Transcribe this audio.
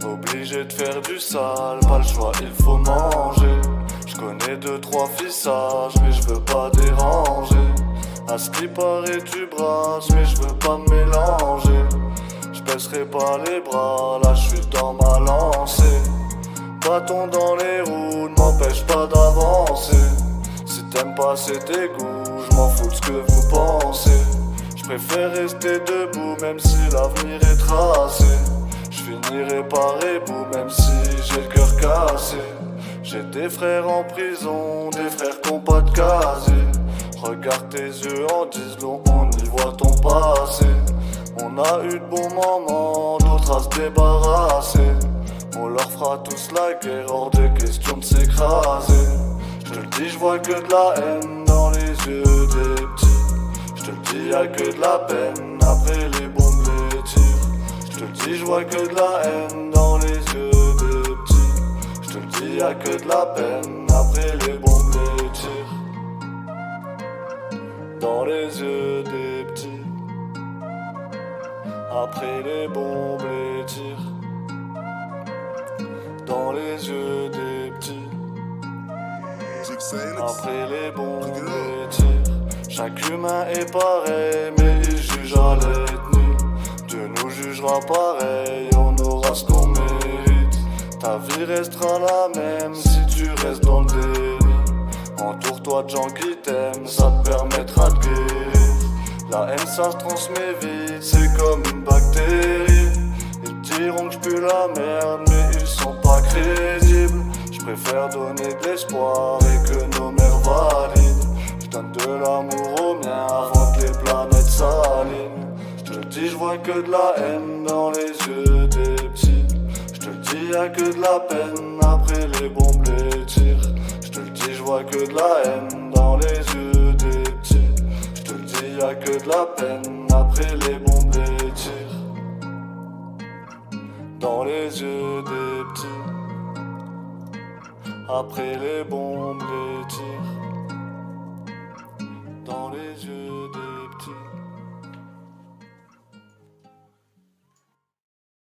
Obligé de faire du sale, pas le choix, il faut manger. Je connais 2-3 fissages, mais je veux pas déranger. À ce qui paraît tu brasses, mais je veux pas me mélanger. Je baisserai pas les bras, là je suis dans ma lancée. Bâton dans les roues, ne m'empêche pas d'avancer. Si t'aimes pas c'est tes goûts, je m'en fous de ce que vous pensez. Je préfère rester debout même si l'avenir est tracé. Je finirai par ébout même si j'ai le cœur cassé. J'ai des frères en prison, des frères qui ont pas de casier. Regarde tes yeux en disent long, on y voit ton passé. On a eu de bons moments, d'autres à se débarrasser. On leur fera tous la guerre, hors de question de s'écraser. Je te le dis, je vois que de la haine dans les yeux des petits. Je te le dis, y'a que de la peine, après les bombes les tirent. Je te le dis, je vois que de la haine dans les yeux des petits. Je te le dis, y'a que de la peine, après les bombes les tirent. Dans les yeux des petits. Après les bombes les tirent. Dans les yeux des petits. Après les bombes les tirent. Chaque humain est pareil, mais il juge à l'ethnie. Dieu nous jugera pareil, on aura ce qu'on mérite. Ta vie restera la même si tu restes dans le déni. Entoure-toi de gens qui t'aiment, ça te permettra de guérir. La haine ça se transmet vite, c'est comme une bactérie. Ils diront que je pue la merde, mais ils sont pas crédibles. Je préfère donner de l'espoir et que nos mères valident. Je donne de l'amour aux miens avant que les planètes s'alignent. Je te le dis, je vois que de la haine dans les yeux des petits. Je te le dis, y'a que de la peine après les bombes les tirs. Je te le dis, je vois que de la haine dans les yeux des petits. Je te le dis, y'a que de la peine après les bombes les tirs. Dans les yeux des petits. Après les bombes les tirs. Dans les yeux